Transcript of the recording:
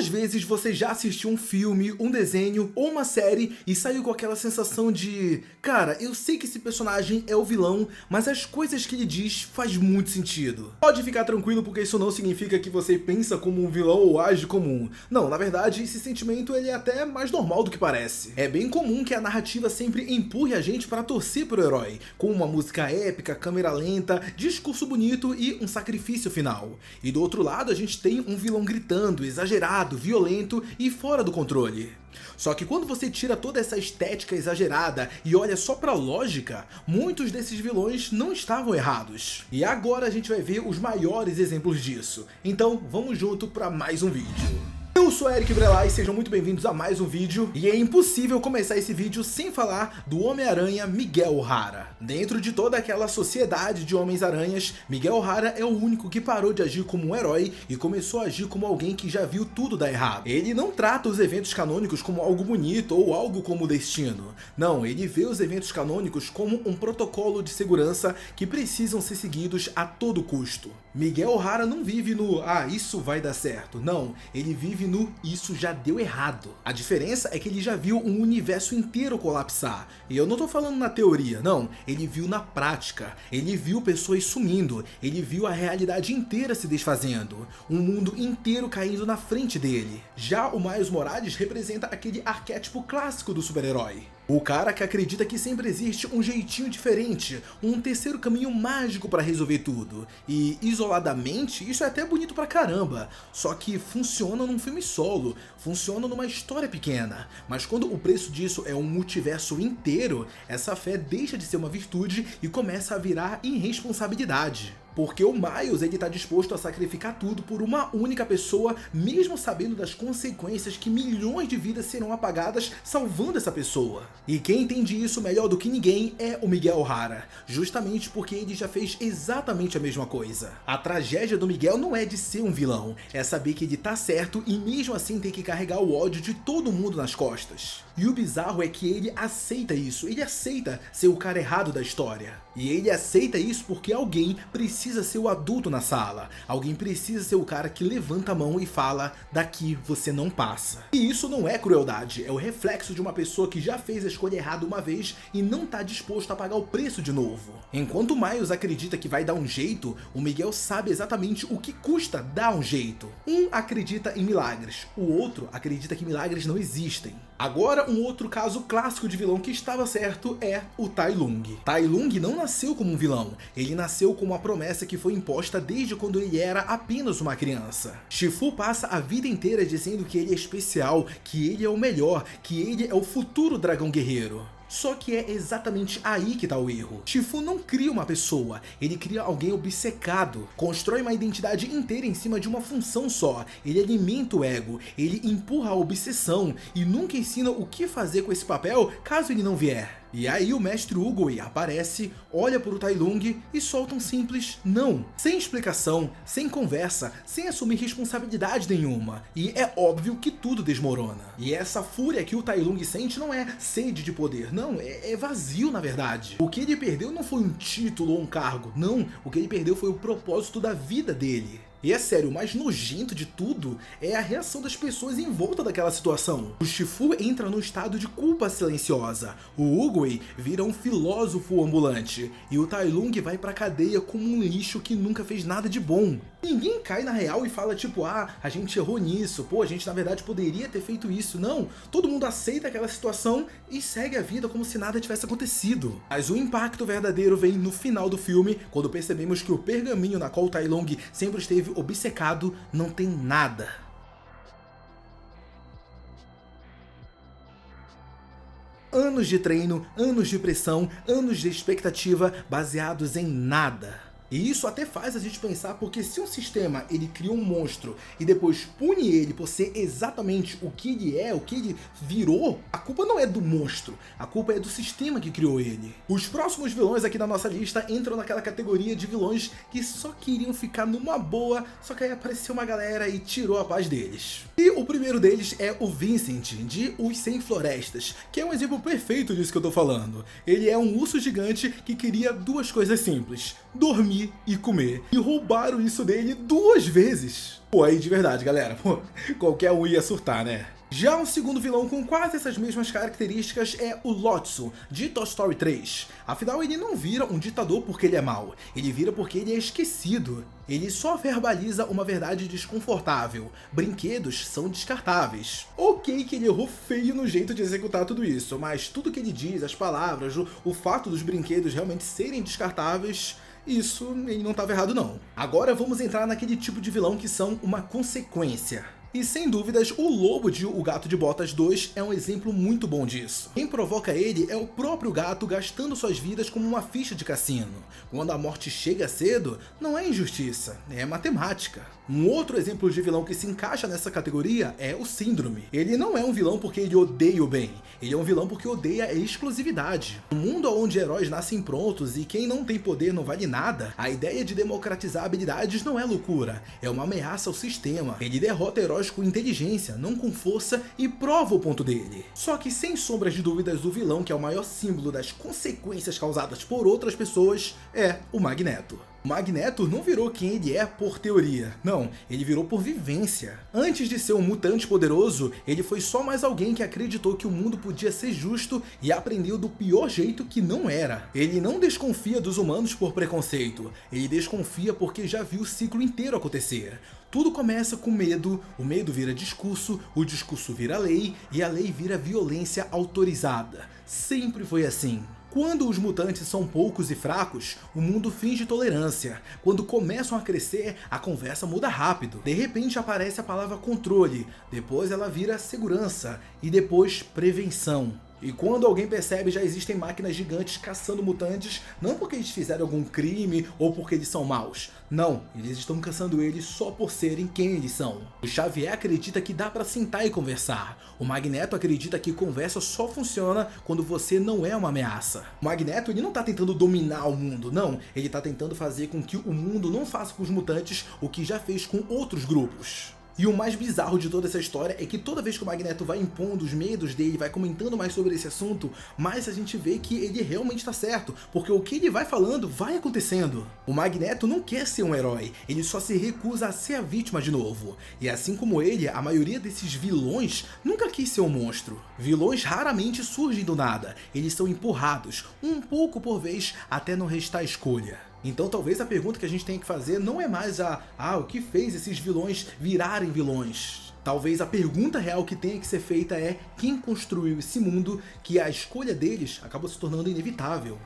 Quantas vezes você já assistiu um filme, um desenho ou uma série e saiu com aquela sensação de cara, eu sei que esse personagem é o vilão, mas as coisas que ele diz faz muito sentido. Pode ficar tranquilo porque isso não significa que você pensa como um vilão ou age como um. Não, na verdade esse sentimento ele é até mais normal do que parece. É bem comum que a narrativa sempre empurre a gente para torcer pro herói, com uma música épica, câmera lenta, discurso bonito e um sacrifício final. E do outro lado a gente tem um vilão gritando, exagerado, violento e fora do controle. Só que quando você tira toda essa estética exagerada e olha só pra lógica, muitos desses vilões não estavam errados. E agora a gente vai ver os maiores exemplos disso. Então vamos junto pra mais um vídeo. Eu sou Eric Brelar e sejam muito bem-vindos a mais um vídeo, e é impossível começar esse vídeo sem falar do Homem-Aranha Miguel O'Hara. Dentro de toda aquela sociedade de Homens-Aranhas, Miguel O'Hara é o único que parou de agir como um herói e começou a agir como alguém que já viu tudo dar errado. Ele não trata os eventos canônicos como algo bonito ou algo como destino. Não, ele vê os eventos canônicos como um protocolo de segurança que precisam ser seguidos a todo custo. Miguel O'Hara não vive no isso vai dar certo. Não, ele vive no isso já deu errado. A diferença é que ele já viu um universo inteiro colapsar. E eu não tô falando na teoria, não. Ele viu na prática. Ele viu pessoas sumindo. Ele viu a realidade inteira se desfazendo. Um mundo inteiro caindo na frente dele. Já o Miles Morales representa aquele arquétipo clássico do super-herói. O cara que acredita que sempre existe um jeitinho diferente, um terceiro caminho mágico pra resolver tudo. E isoladamente, isso é até bonito pra caramba. Só que funciona num filme solo, funciona numa história pequena. Mas quando o preço disso é um multiverso inteiro, essa fé deixa de ser uma virtude e começa a virar irresponsabilidade. Porque o Miles ele tá disposto a sacrificar tudo por uma única pessoa, mesmo sabendo das consequências que milhões de vidas serão apagadas salvando essa pessoa. E quem entende isso melhor do que ninguém é o Miguel O'Hara, justamente porque ele já fez exatamente a mesma coisa. A tragédia do Miguel não é de ser um vilão, é saber que ele tá certo e mesmo assim ter que carregar o ódio de todo mundo nas costas. E o bizarro é que ele aceita isso, ele aceita ser o cara errado da história. E ele aceita isso porque alguém precisa ser o adulto na sala. Alguém precisa ser o cara que levanta a mão e fala, daqui você não passa. E isso não é crueldade, é o reflexo de uma pessoa que já fez a escolha errada uma vez e não tá disposto a pagar o preço de novo. Enquanto o Miles acredita que vai dar um jeito, o Miguel sabe exatamente o que custa dar um jeito. Um acredita em milagres, o outro acredita que milagres não existem. Agora, um outro caso clássico de vilão que estava certo é o Tai Lung. Tai Lung não nasceu como um vilão, ele nasceu com uma promessa que foi imposta desde quando ele era apenas uma criança. Shifu passa a vida inteira dizendo que ele é especial, que ele é o melhor, que ele é o futuro dragão guerreiro. Só que é exatamente aí que tá o erro. Shifu não cria uma pessoa, ele cria alguém obcecado, constrói uma identidade inteira em cima de uma função só, ele alimenta o ego, ele empurra a obsessão e nunca ensina o que fazer com esse papel caso ele não vier. E aí o mestre Oogway aparece, olha para o Tai Lung e solta um simples não. Sem explicação, sem conversa, sem assumir responsabilidade nenhuma. E é óbvio que tudo desmorona. E essa fúria que o Tai Lung sente não é sede de poder, não, é vazio na verdade. O que ele perdeu não foi um título ou um cargo, não, o que ele perdeu foi o propósito da vida dele. E é sério, o mais nojento de tudo é a reação das pessoas em volta daquela situação. O Shifu entra num estado de culpa silenciosa, o Oogway vira um filósofo ambulante, e o Tai Lung vai pra cadeia como um lixo que nunca fez nada de bom. Ninguém cai na real e fala tipo, a gente errou nisso, pô, a gente na verdade poderia ter feito isso. Não, todo mundo aceita aquela situação e segue a vida como se nada tivesse acontecido. Mas o impacto verdadeiro vem no final do filme, quando percebemos que o pergaminho na qual o Tai Lung sempre esteve obcecado não tem nada. Anos de treino, anos de pressão, anos de expectativa baseados em nada. E isso até faz a gente pensar, porque se um sistema ele cria um monstro e depois pune ele por ser exatamente o que ele é, o que ele virou, a culpa não é do monstro, a culpa é do sistema que criou ele. Os próximos vilões aqui na nossa lista entram naquela categoria de vilões que só queriam ficar numa boa, só que aí apareceu uma galera e tirou a paz deles. E o primeiro deles é o Vincent, de Os 100 Florestas, que é um exemplo perfeito disso que eu tô falando. Ele é um urso gigante que queria duas coisas simples: dormir dormir e comer. E roubaram isso dele 2 vezes. Pô, aí de verdade, galera, pô, qualquer um ia surtar, né? Já o segundo vilão com quase essas mesmas características é o Lotso, de Toy Story 3. Afinal, ele não vira um ditador porque ele é mau, ele vira porque ele é esquecido. Ele só verbaliza uma verdade desconfortável: brinquedos são descartáveis. Ok que ele errou feio no jeito de executar tudo isso, mas tudo que ele diz, as palavras, o fato dos brinquedos realmente serem descartáveis, isso ele não estava errado não. Agora vamos entrar naquele tipo de vilão que são uma consequência. E sem dúvidas, o Lobo de O Gato de Botas 2 é um exemplo muito bom disso. Quem provoca ele é o próprio gato gastando suas vidas como uma ficha de cassino. Quando a morte chega cedo, não é injustiça, é matemática. Um outro exemplo de vilão que se encaixa nessa categoria é o Síndrome. Ele não é um vilão porque ele odeia o bem, ele é um vilão porque odeia a exclusividade. No mundo onde heróis nascem prontos e quem não tem poder não vale nada, a ideia de democratizar habilidades não é loucura, é uma ameaça ao sistema. Ele derrota heróis com inteligência, não com força, e prova o ponto dele. Só que sem sombras de dúvidas, o vilão que é o maior símbolo das consequências causadas por outras pessoas é o Magneto. O Magneto não virou quem ele é por teoria, não, ele virou por vivência. Antes de ser um mutante poderoso, ele foi só mais alguém que acreditou que o mundo podia ser justo e aprendeu do pior jeito que não era. Ele não desconfia dos humanos por preconceito, ele desconfia porque já viu o ciclo inteiro acontecer. Tudo começa com medo, o medo vira discurso, o discurso vira lei e a lei vira violência autorizada. Sempre foi assim. Quando os mutantes são poucos e fracos, o mundo finge tolerância. Quando começam a crescer, a conversa muda rápido. De repente aparece a palavra controle, depois ela vira segurança e depois prevenção. E quando alguém percebe, já existem máquinas gigantes caçando mutantes, não porque eles fizeram algum crime ou porque eles são maus. Não, eles estão caçando eles só por serem quem eles são. O Xavier acredita que dá pra sentar e conversar. O Magneto acredita que conversa só funciona quando você não é uma ameaça. O Magneto ele não tá tentando dominar o mundo, não. Ele tá tentando fazer com que o mundo não faça com os mutantes o que já fez com outros grupos. E o mais bizarro de toda essa história é que toda vez que o Magneto vai impondo os medos dele, vai comentando mais sobre esse assunto, mais a gente vê que ele realmente está certo, porque o que ele vai falando vai acontecendo. O Magneto não quer ser um herói, ele só se recusa a ser a vítima de novo. E assim como ele, a maioria desses vilões nunca quis ser um monstro. Vilões raramente surgem do nada, eles são empurrados, um pouco por vez, até não restar escolha. Então talvez a pergunta que a gente tem que fazer não é mais o que fez esses vilões virarem vilões. Talvez a pergunta real que tenha que ser feita é quem construiu esse mundo que a escolha deles acabou se tornando inevitável.